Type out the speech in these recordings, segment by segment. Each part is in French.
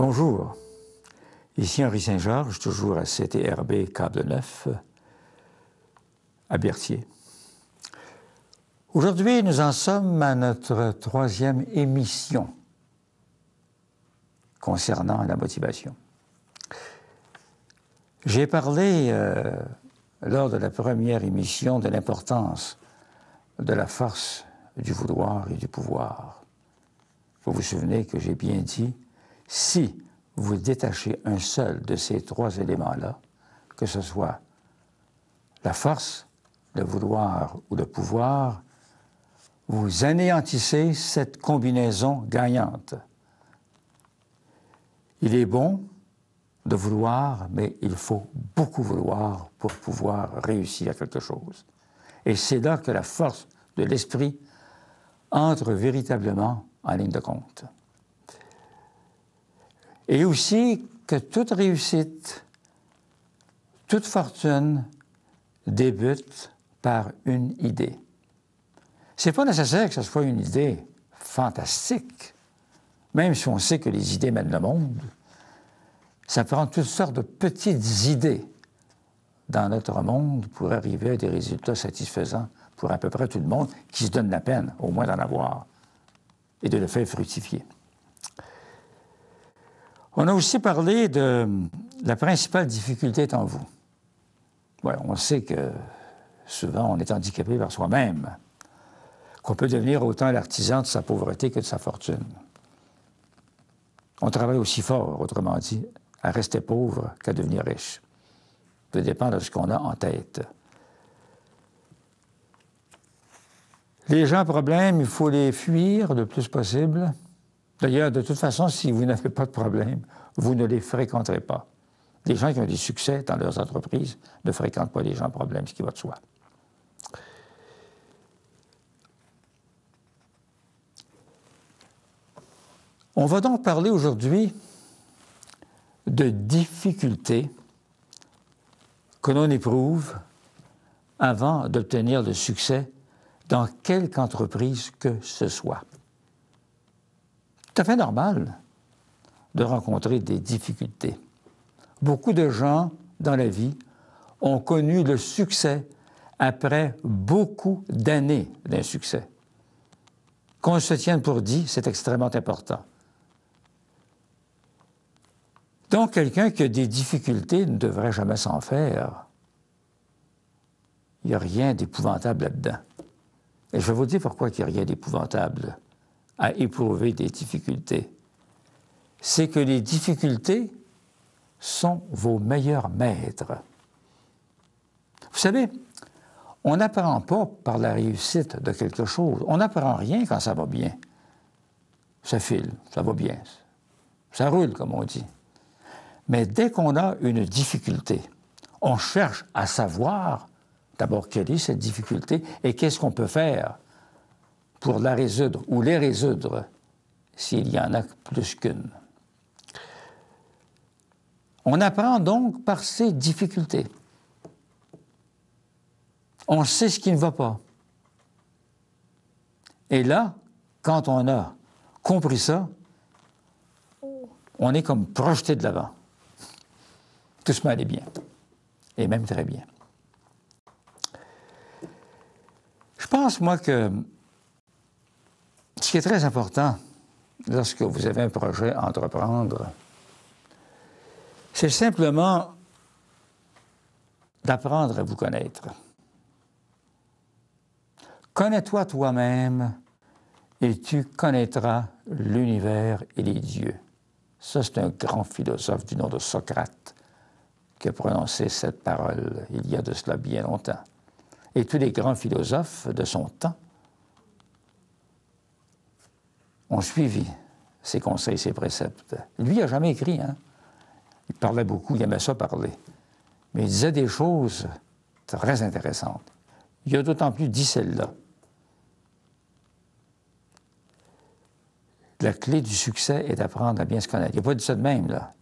Bonjour, ici Henri Saint-Georges, toujours à CTRB Câble Neuf, à Berthier. Aujourd'hui, nous en sommes à notre 3e émission concernant la motivation. J'ai parlé lors de la première émission de l'importance de la force du vouloir et du pouvoir. Vous vous souvenez que j'ai bien dit, si vous détachez un seul de ces 3 éléments-là, que ce soit la force, le vouloir ou le pouvoir, vous anéantissez cette combinaison gagnante. Il est bon de vouloir, mais il faut beaucoup vouloir pour pouvoir réussir quelque chose. Et c'est là que la force de l'esprit entre véritablement en ligne de compte. Et aussi que toute réussite, toute fortune débute par une idée. C'est pas nécessaire que ce soit une idée fantastique, même si on sait que les idées mènent le monde. Ça prend toutes sortes de petites idées dans notre monde pour arriver à des résultats satisfaisants pour à peu près tout le monde qui se donne la peine, au moins d'en avoir, et de le faire fructifier. On a aussi parlé de la principale difficulté est en vous. Ouais, on sait que souvent on est handicapé par soi-même, qu'on peut devenir autant l'artisan de sa pauvreté que de sa fortune. On travaille aussi fort, autrement dit, à rester pauvre qu'à devenir riche. Ça dépend de ce qu'on a en tête. Les gens à problème, il faut les fuir le plus possible. D'ailleurs, de toute façon, si vous n'avez pas de problème, vous ne les fréquenterez pas. Les gens qui ont des succès dans leurs entreprises ne fréquentent pas les gens à problème, ce qui va de soi. On va donc parler aujourd'hui de difficultés que l'on éprouve avant d'obtenir le succès dans quelque entreprise que ce soit. Tout à fait normal de rencontrer des difficultés. Beaucoup de gens dans la vie ont connu le succès après beaucoup d'années d'insuccès. Qu'on se tienne pour dit, c'est extrêmement important. Donc, quelqu'un qui a des difficultés ne devrait jamais s'en faire. Il n'y a rien d'épouvantable là-dedans. Et je vais vous dire pourquoi il n'y a rien d'épouvantable à éprouver des difficultés. C'est que les difficultés sont vos meilleurs maîtres. Vous savez, on n'apprend pas par la réussite de quelque chose. On n'apprend rien quand ça va bien. Ça file, ça va bien. Ça roule, comme on dit. Mais dès qu'on a une difficulté, on cherche à savoir d'abord quelle est cette difficulté et qu'est-ce qu'on peut faire pour la résoudre ou les résoudre s'il y en a plus qu'une. On apprend donc par ces difficultés. On sait ce qui ne va pas. Et là, quand on a compris ça, on est comme projeté de l'avant. Tout se met à aller bien, et même très bien. Je pense, moi, que ce qui est très important lorsque vous avez un projet à entreprendre, c'est simplement d'apprendre à vous connaître. Connais-toi toi-même et tu connaîtras l'univers et les dieux. Ça, c'est un grand philosophe du nom de Socrate qui a prononcé cette parole il y a de cela bien longtemps. Et tous les grands philosophes de son temps ont suivi ses conseils, ses préceptes. Lui, il n'a jamais écrit, hein? Il parlait beaucoup, il aimait ça parler. Mais il disait des choses très intéressantes. Il a d'autant plus dit celle-là. La clé du succès est d'apprendre à bien se connaître. Il n'a pas dit ça de même, là.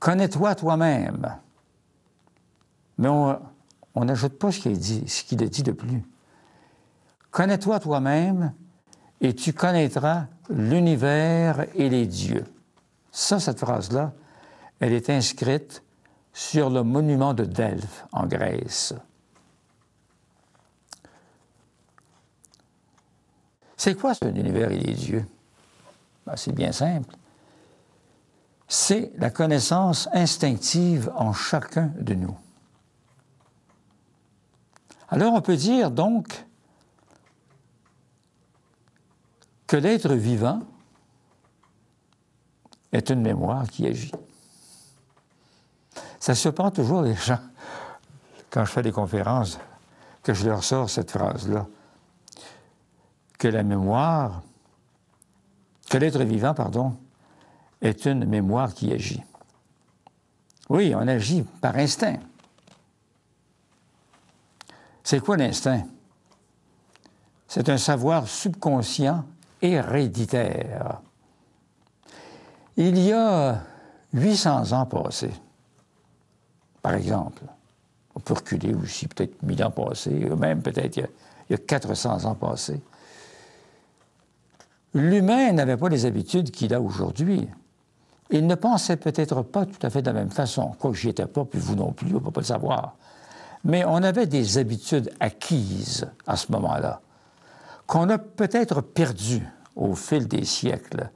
Connais-toi toi-même. Mais on n'ajoute pas ce qu'il a dit de plus. Connais-toi toi-même et tu connaîtras l'univers et les dieux. Ça, cette phrase-là, elle est inscrite sur le monument de Delphes, en Grèce. C'est quoi cet univers et les dieux? Ben, c'est bien simple. C'est la connaissance instinctive en chacun de nous. Alors on peut dire donc que l'être vivant est une mémoire qui agit. Ça surprend toujours les gens, quand je fais des conférences, que je leur sors cette phrase-là, que la mémoire, que l'être vivant, pardon, est une mémoire qui agit. Oui, on agit par instinct. C'est quoi l'instinct? C'est un savoir subconscient héréditaire. Il y a 800 ans passés, par exemple, on peut reculer aussi, peut-être 1000 ans passés, ou même peut-être il y a 400 ans passés, l'humain n'avait pas les habitudes qu'il a aujourd'hui. Il ne pensait peut-être pas tout à fait de la même façon, quoique j'y étais pas, puis vous non plus, on ne peut pas le savoir. Mais on avait des habitudes acquises à ce moment-là, qu'on a peut-être perdues au fil des siècles.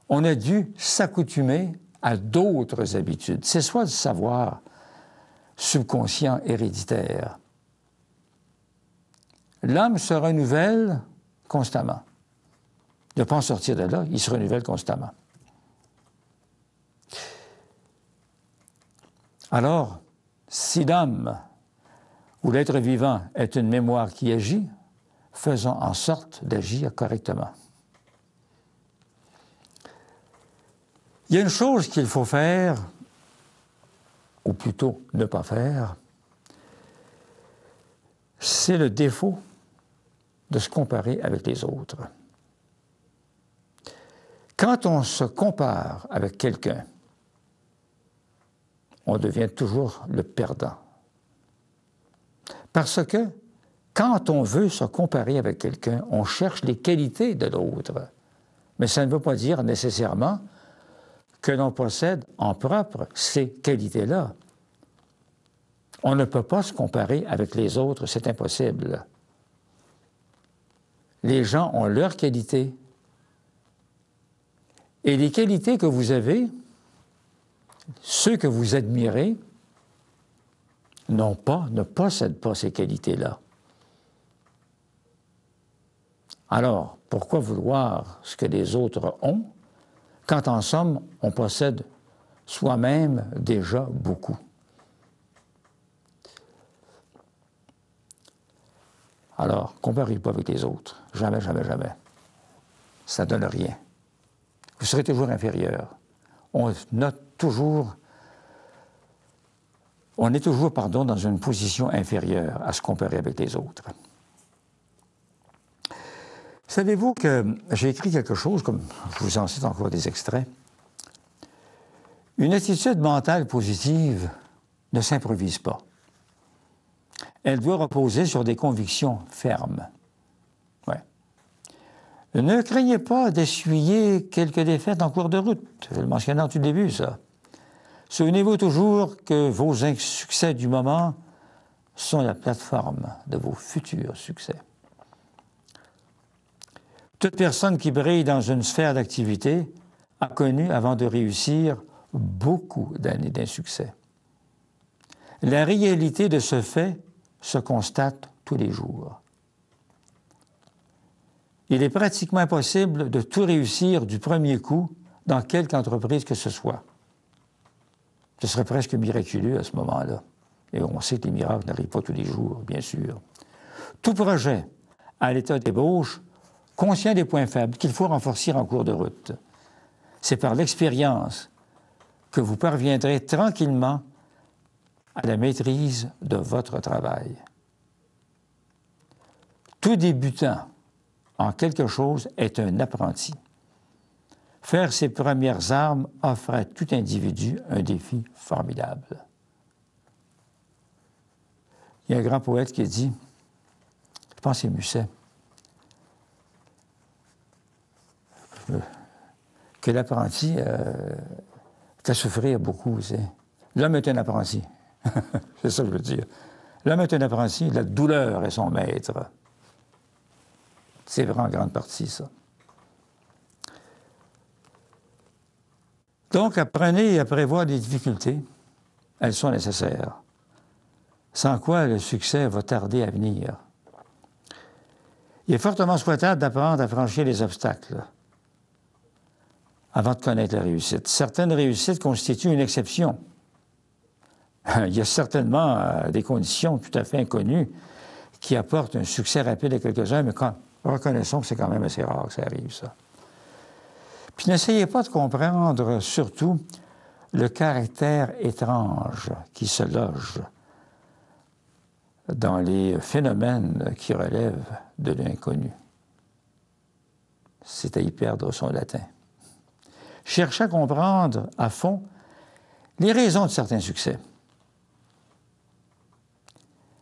On a dû s'accoutumer à d'autres habitudes. C'est soit du savoir subconscient héréditaire. L'homme se renouvelle constamment. Il ne peut pas en sortir de là, il se renouvelle constamment. Alors, si l'homme ou l'être vivant est une mémoire qui agit, faisons en sorte d'agir correctement. Il y a une chose qu'il faut faire, ou plutôt ne pas faire, c'est le défaut de se comparer avec les autres. Quand on se compare avec quelqu'un, on devient toujours le perdant. Parce que quand on veut se comparer avec quelqu'un, on cherche les qualités de l'autre. Mais ça ne veut pas dire nécessairement que l'on possède en propre ces qualités-là. On ne peut pas se comparer avec les autres, c'est impossible. Les gens ont leurs qualités. Et les qualités que vous avez, ceux que vous admirez, ne possèdent pas ces qualités-là. Alors, pourquoi vouloir ce que les autres ont, quand en somme, on possède soi-même déjà beaucoup? Alors, comparez pas avec les autres. Jamais, jamais, jamais. Ça ne donne rien. Vous serez toujours inférieur. On est toujours, dans une position inférieure à se comparer avec les autres. Savez-vous que j'ai écrit quelque chose, comme je vous en cite encore des extraits. Une attitude mentale positive ne s'improvise pas. Elle doit reposer sur des convictions fermes. Ouais. Ne craignez pas d'essuyer quelques défaites en cours de route. Je le mentionnais en tout début, ça. Souvenez-vous toujours que vos insuccès du moment sont la plateforme de vos futurs succès. Toute personne qui brille dans une sphère d'activité a connu, avant de réussir, beaucoup d'années d'insuccès. La réalité de ce fait se constate tous les jours. Il est pratiquement impossible de tout réussir du premier coup dans quelque entreprise que ce soit. Ce serait presque miraculeux à ce moment-là. Et on sait que les miracles n'arrivent pas tous les jours, bien sûr. Tout projet à l'état d'ébauche, conscient des points faibles qu'il faut renforcer en cours de route. C'est par l'expérience que vous parviendrez tranquillement à la maîtrise de votre travail. Tout débutant en quelque chose est un apprenti. Faire ses premières armes offre à tout individu un défi formidable. Il y a un grand poète qui dit, je pense que c'est Musset, que que l'apprenti fait souffrir beaucoup. Tu sais. L'homme est un apprenti. C'est ça que je veux dire. L'homme est un apprenti, la douleur est son maître. C'est vrai en grande partie, ça. Donc, apprenez à prévoir les difficultés. Elles sont nécessaires. Sans quoi le succès va tarder à venir. Il est fortement souhaitable d'apprendre à franchir les obstacles avant de connaître la réussite. Certaines réussites constituent une exception. Il y a certainement des conditions tout à fait inconnues qui apportent un succès rapide à quelques-uns, mais reconnaissons que c'est quand même assez rare que ça arrive, ça. Puis n'essayez pas de comprendre surtout le caractère étrange qui se loge dans les phénomènes qui relèvent de l'inconnu. C'est à y perdre son latin. Cherchez à comprendre à fond les raisons de certains succès.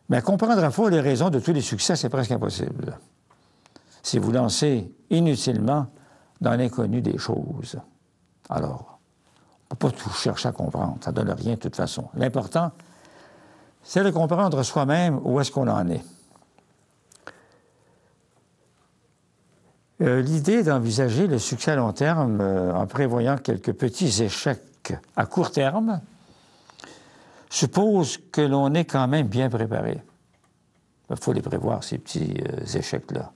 Mais comprendre à fond les raisons de tous les succès, c'est presque impossible. Si vous lancez inutilement dans l'inconnu des choses. Alors, on ne peut pas tout chercher à comprendre, ça ne donne rien de toute façon. L'important, c'est de comprendre soi-même où est-ce qu'on en est. L'idée d'envisager le succès à long terme en prévoyant quelques petits échecs à court terme suppose que l'on est quand même bien préparé. Il faut les prévoir, ces petits échecs-là.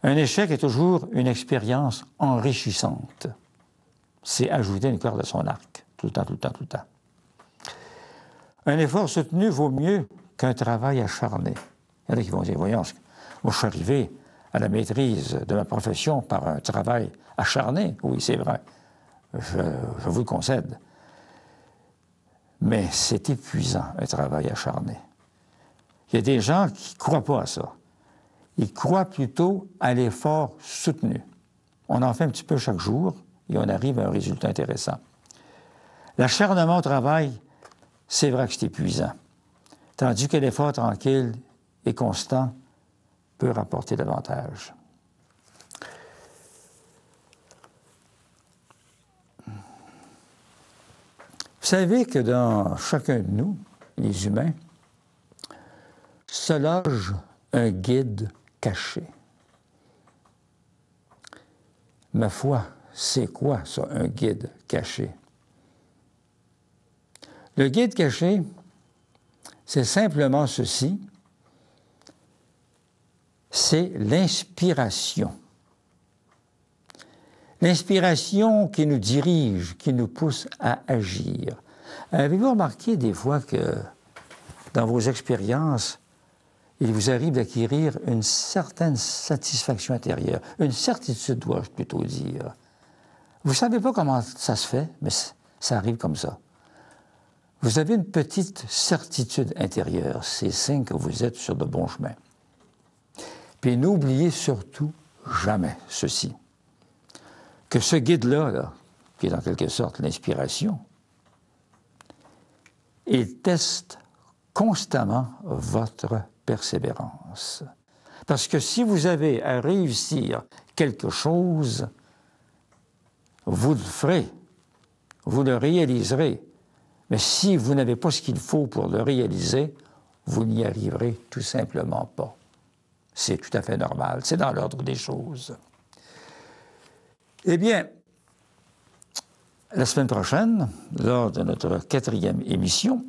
Un échec est toujours une expérience enrichissante. C'est ajouter une corde à son arc, tout le temps, tout le temps, tout le temps. Un effort soutenu vaut mieux qu'un travail acharné. Il y en a qui vont dire, voyons, moi je suis arrivé à la maîtrise de ma profession par un travail acharné. Oui, c'est vrai, je vous le concède. Mais c'est épuisant, un travail acharné. Il y a des gens qui ne croient pas à ça. Ils croient plutôt à l'effort soutenu. On en fait un petit peu chaque jour et on arrive à un résultat intéressant. L'acharnement au travail, c'est vrai que c'est épuisant. Tandis que l'effort tranquille et constant peut rapporter davantage. Vous savez que dans chacun de nous, les humains, se loge un guide caché. Ma foi, c'est quoi ça, un guide caché? Le guide caché, c'est simplement ceci, c'est l'inspiration. L'inspiration qui nous dirige, qui nous pousse à agir. Avez-vous remarqué des fois que dans vos expériences, il vous arrive d'acquérir une certaine satisfaction intérieure, une certitude, dois-je plutôt dire. Vous ne savez pas comment ça se fait, mais ça arrive comme ça. Vous avez une petite certitude intérieure, c'est signe que vous êtes sur de bons chemins. Puis n'oubliez surtout jamais ceci, que ce guide-là, qui est en quelque sorte l'inspiration, il teste constamment votre persévérance. Parce que si vous avez à réussir quelque chose, vous le ferez, vous le réaliserez. Mais si vous n'avez pas ce qu'il faut pour le réaliser, vous n'y arriverez tout simplement pas. C'est tout à fait normal, c'est dans l'ordre des choses. Eh bien, la semaine prochaine, lors de notre 4e émission,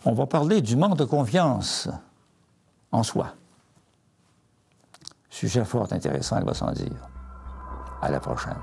on va parler du manque de confiance en soi. Sujet fort intéressant, il va s'en dire. À la prochaine.